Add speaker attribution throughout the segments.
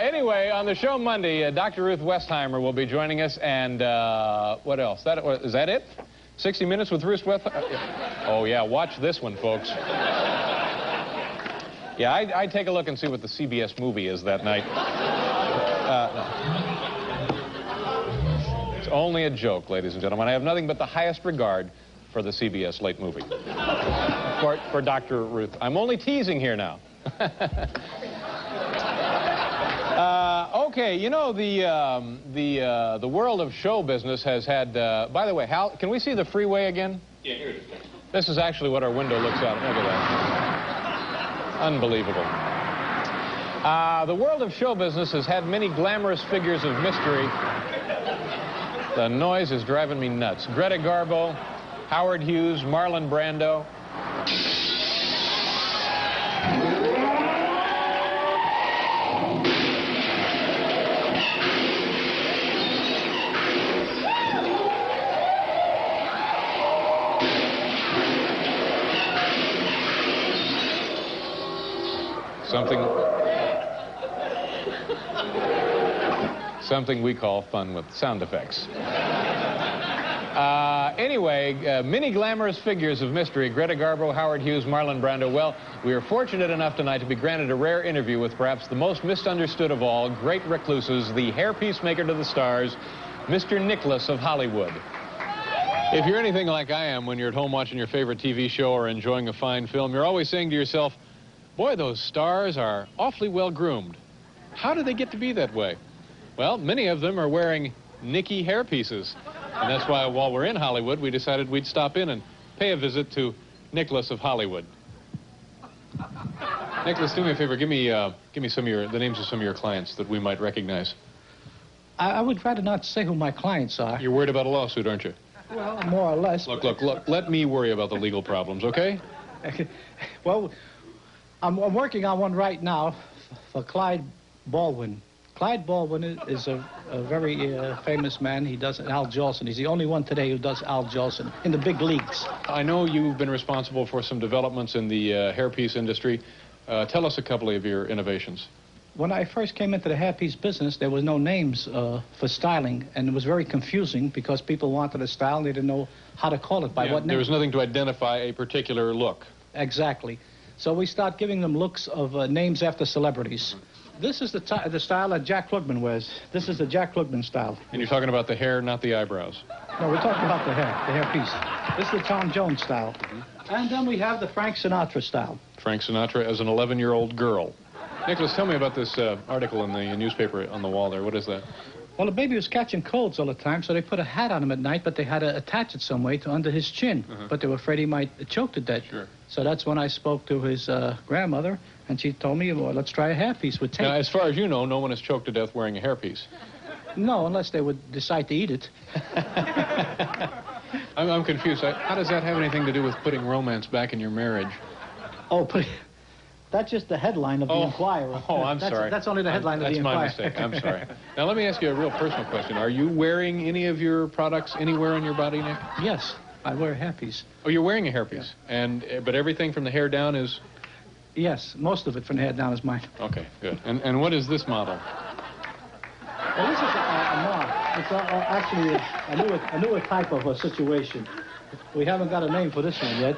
Speaker 1: Anyway, on the show Monday, Dr. Ruth Westheimer will be joining us, and what else? Is that it? 60 Minutes with Ruth Westheimer? Oh, yeah, watch this one, folks. Yeah, I'd take a look and see what the CBS movie is that night. It's only a joke, ladies and gentlemen. I have nothing but the highest regard for the CBS late movie. For Dr. Ruth. I'm only teasing here now. Okay, you know, the world of show business has had, by the way, Hal, can we see the freeway again?
Speaker 2: Yeah, here it is.
Speaker 1: This is actually what our window looks out. Look at that. Unbelievable. The world of show business has had many glamorous figures of mystery. The noise is driving me nuts. Greta Garbo, Howard Hughes, Marlon Brando. Something we call fun with sound effects. Anyway, many glamorous figures of mystery, Greta Garbo, Howard Hughes, Marlon Brando. Well, we are fortunate enough tonight to be granted a rare interview with perhaps the most misunderstood of all great recluses, the hairpiece maker to the stars, Mr. Nickolas of Hollywood. If you're anything like I am when you're at home watching your favorite TV show or enjoying a fine film, you're always saying to yourself, boy, those stars are awfully well groomed. How do they get to be that way? Well, many of them are wearing Nicky hairpieces. And that's why while we're in Hollywood, we decided we'd stop in and pay a visit to Nickolas of Hollywood. Nickolas, do me a favor. Give me the names of some of your clients that we might recognize.
Speaker 3: I would rather not say who my clients are.
Speaker 1: You're worried about a lawsuit, aren't you?
Speaker 3: Well, more or less.
Speaker 1: Look, let me worry about the legal problems, okay?
Speaker 3: Well, I'm working on one right now for Clyde Baldwin. Clyde Baldwin is a very famous man. He does Al Jolson. He's the only one today who does Al Jolson in the big leagues.
Speaker 1: I know you've been responsible for some developments in the hairpiece industry. Tell us a couple of your innovations.
Speaker 3: When I first came into the hairpiece business, there was no names for styling, and it was very confusing because people wanted a style and they didn't know how to call it by what name.
Speaker 1: There was nothing to identify a particular look.
Speaker 3: Exactly. So we start giving them looks of names after celebrities. This is the style that Jack Klugman wears. This is the Jack Klugman style.
Speaker 1: And you're talking about the hair, not the eyebrows.
Speaker 3: No, we're talking about the hairpiece. This is the Tom Jones style. And then we have the Frank Sinatra style.
Speaker 1: Frank Sinatra as an 11-year-old girl. Nickolas, tell me about this article in the newspaper on the wall there. What is that?
Speaker 3: Well, the baby was catching colds all the time, so they put a hat on him at night, but they had to attach it some way to under his chin. But they were afraid he might choke to death.
Speaker 1: Sure.
Speaker 3: So that's when I spoke to his grandmother, and she told me, well, let's try a hairpiece with tape.
Speaker 1: Now, as far as you know, no one is choked to death wearing a hairpiece.
Speaker 3: No, unless they would decide to eat it.
Speaker 1: I'm confused. How does that have anything to do with putting romance back in your marriage?
Speaker 3: Oh, that's just the headline of the Inquirer.
Speaker 1: Oh, I'm sorry.
Speaker 3: That's only the headline of the Inquirer.
Speaker 1: That's my mistake. I'm sorry. Now, let me ask you a real personal question. Are you wearing any of your products anywhere on your body, Nick?
Speaker 3: Yes, I wear a hairpiece.
Speaker 1: Oh, you're wearing a hairpiece? Yeah. But everything from the hair down is?
Speaker 3: Yes, most of it from the hair down is mine.
Speaker 1: Okay, good. And what is this model?
Speaker 3: Well, this is a moth. It's actually a newer type of a situation. We haven't got a name for this one yet.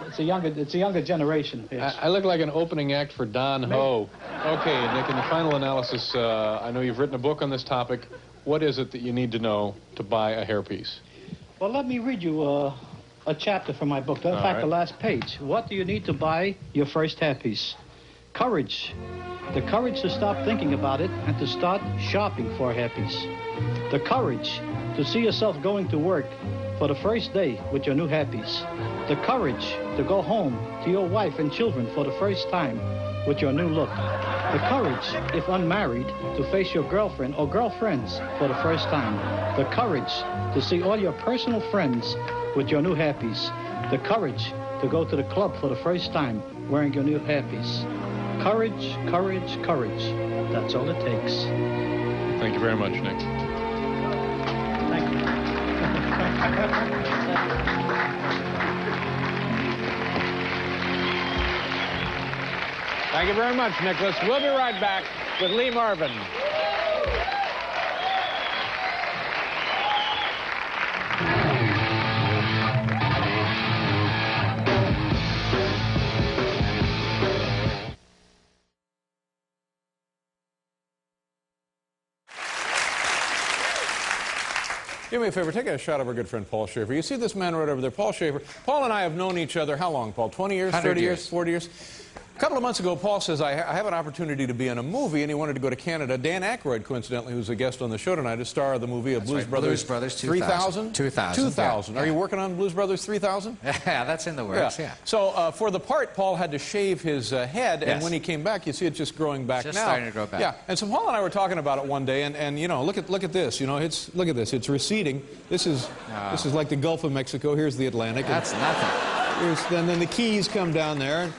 Speaker 3: It's a younger generation. Yes.
Speaker 1: I look like an opening act for Don Ho. Okay, Nick, in the final analysis, I know you've written a book on this topic. What is it that you need to know to buy a hairpiece?
Speaker 3: Well, let me read you a chapter from my book. In fact, the last page. What do you need to buy your first hairpiece? Courage. The courage to stop thinking about it and to start shopping for a hairpiece. The courage to see yourself going to work for the first day with your new hairpiece. The courage to go home to your wife and children for the first time with your new look. The courage, if unmarried, to face your girlfriend or girlfriends for the first time. The courage to see all your personal friends with your new hairpiece. The courage to go to the club for the first time wearing your new hairpiece. Courage, courage, courage. That's all it takes.
Speaker 1: Thank you very much, Nick.
Speaker 3: Thank you.
Speaker 1: Thank you very much, Nickolas. We'll be right back with Lee Marvin. Do me a favor, take a shot of our good friend Paul Schaefer. You see this man right over there, Paul Schaefer. Paul and I have known each other, how long, Paul? 20 years, 30 years, 40 years? A couple of months ago, Paul says, I have an opportunity to be in a movie, and he wanted to go to Canada. Dan Aykroyd, coincidentally, who's a guest on the show tonight, is star of the movie of Blues Brothers.
Speaker 2: Blues Brothers
Speaker 1: 3000?
Speaker 2: 2000.
Speaker 1: Yeah. Are you working on Blues Brothers 3000?
Speaker 2: Yeah, that's in the works, yeah.
Speaker 1: So for the part, Paul had to shave his head, and when he came back, you see it just growing back now.
Speaker 2: Just starting to grow back.
Speaker 1: Yeah, and so Paul and I were talking about it one day, and you know, look at this. You know, look at this. It's receding. This is like the Gulf of Mexico. Here's the Atlantic.
Speaker 2: That's nothing.
Speaker 1: And then the Keys come down there.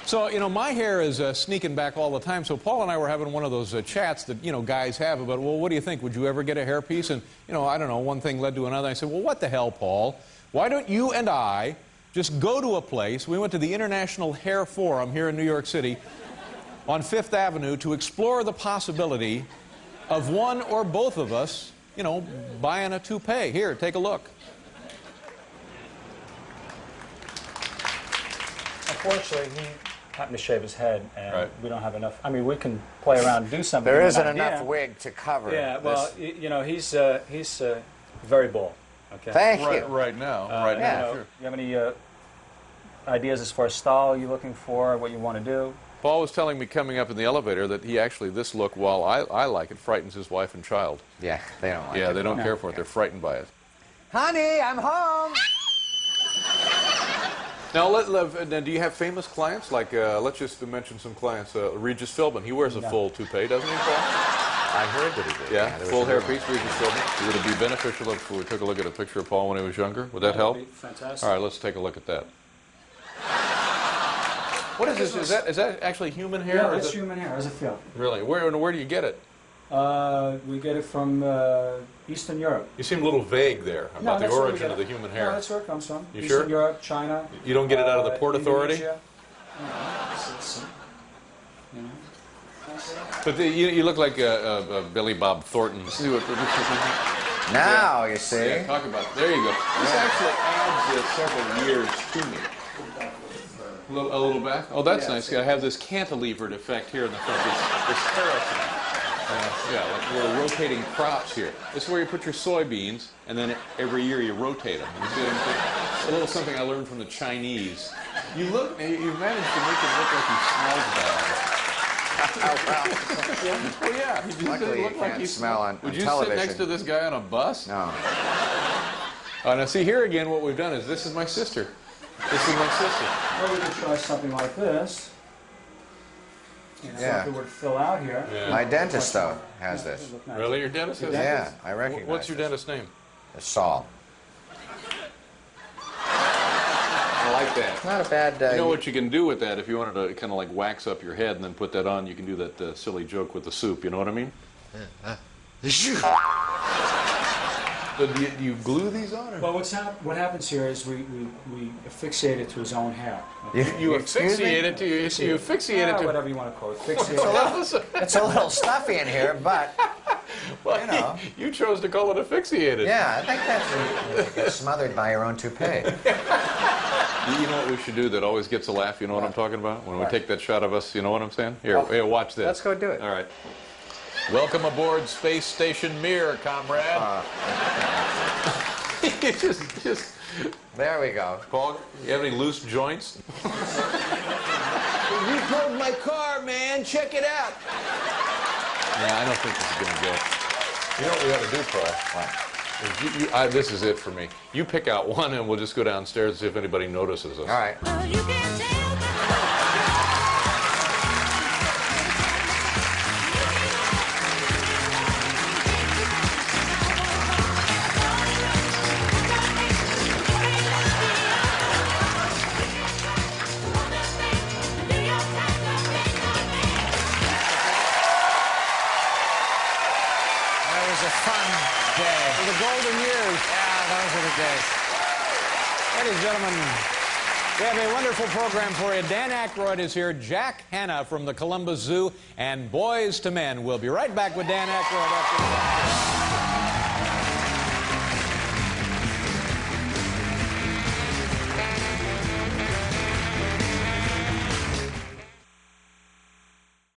Speaker 1: So, you know, my hair is sneaking back all the time, so Paul and I were having one of those chats that, you know, guys have about, well, what do you think? Would you ever get a hairpiece? And, you know, I don't know, one thing led to another. I said, well, what the hell, Paul? Why don't you and I just go to a place? We went to the International Hair Forum here in New York City on Fifth Avenue to explore the possibility of one or both of us, you know, buying a toupee. Here, take a look.
Speaker 4: Unfortunately, he happened to shave his head, and we don't have enough. I mean, we can play around and do something.
Speaker 5: There isn't enough wig to cover.
Speaker 4: Yeah, well, you know, he's very bald. Okay.
Speaker 5: Thank you.
Speaker 1: Right now.
Speaker 4: Right now. Sure. You have any ideas as far as style you're looking for, what you want to do?
Speaker 1: Paul was telling me coming up in the elevator that he actually, this look, while I like it, frightens his wife and child.
Speaker 5: Yeah, they don't like it.
Speaker 1: Yeah, they don't care for it. They're frightened by it.
Speaker 5: Honey, I'm home.
Speaker 1: Now, do you have famous clients? Like, let's just mention some clients. Regis Philbin, he wears a full toupee, doesn't he, Paul?
Speaker 5: I heard that he did.
Speaker 1: Yeah, full hairpiece, Regis Philbin. Would it be beneficial if we took a look at a picture of Paul when he was younger? Would that help?
Speaker 4: Fantastic.
Speaker 1: All right, let's take a look at that. What is this? Is that actually human hair?
Speaker 4: Yeah, it's human hair. How's it feel?
Speaker 1: Really? Where do you get it?
Speaker 4: We get it from Eastern Europe.
Speaker 1: You seem a little vague there about the origin of the human hair.
Speaker 4: No, that's where it comes from.
Speaker 1: You
Speaker 4: Eastern
Speaker 1: sure?
Speaker 4: Europe, China.
Speaker 1: You don't get it out of the Port Authority?
Speaker 4: Indonesia.
Speaker 1: But you look like Billy Bob Thornton.
Speaker 5: Now, you see.
Speaker 1: Yeah, talk about it. There you go. This actually adds several years to me. A little back? Oh, that's nice. I have this cantilevered effect here in the front. This terracing. Yeah, like we're rotating crops here. This is where you put your soybeans, and then every year you rotate them. You see what I'm saying? A little something I learned from the Chinese. You managed to make it look like he smells bad. Well, yeah. He just
Speaker 5: Luckily,
Speaker 1: look
Speaker 5: you
Speaker 1: like
Speaker 5: can't
Speaker 1: he
Speaker 5: smell on
Speaker 1: Would you
Speaker 5: television.
Speaker 1: sit next to this guy on a bus?
Speaker 5: No.
Speaker 1: Now see here again, what we've done is this is my sister. This is my sister.
Speaker 4: Or we could try something like this. You know,
Speaker 5: Yeah.
Speaker 4: something would fill out here.
Speaker 1: Yeah.
Speaker 5: My dentist, though, has this.
Speaker 1: Really? Your dentist has
Speaker 5: Yeah, I recognize
Speaker 1: What's your
Speaker 5: this.
Speaker 1: dentist's name?
Speaker 5: It's Saul.
Speaker 1: I like that.
Speaker 5: Not a bad...
Speaker 1: You know what you can do with that if you wanted to kind of like wax up your head and then put that on? You can do that silly joke with the soup. You know what I mean? So do you glue these on? Or?
Speaker 4: Well, what happens here is we affixate it to his own hair.
Speaker 1: You asphyxiate it to you asphyxiate it to
Speaker 4: whatever you want to call it. Fixate.
Speaker 5: It's a little stuffy in here, but,
Speaker 1: well,
Speaker 5: you know.
Speaker 1: You chose to call it asphyxiated.
Speaker 5: Yeah, I think that's... You get smothered by your own toupee.
Speaker 1: You know what we should do that always gets a laugh? You know what I'm talking about? When we take that shot of us, you know what I'm saying? Here, watch this.
Speaker 5: Let's go do it.
Speaker 1: All right. Welcome aboard Space Station Mir, comrade. just.
Speaker 5: There we go.
Speaker 1: Paul, you have any loose joints? You drove my car, man. Check it out. Yeah, I don't think this is going to go. You know what we ought to do, Paul? What? This is it for me. You pick out one, and we'll just go downstairs and see if anybody notices us.
Speaker 5: All right.
Speaker 6: Well, you can't tell.
Speaker 1: The golden years.
Speaker 2: Yeah, those are the days.
Speaker 1: Ladies and gentlemen, We have a wonderful program for you. Dan Aykroyd is here, Jack Hanna from the Columbus Zoo, and Boys to Men. We'll be right back with Dan Aykroyd after this.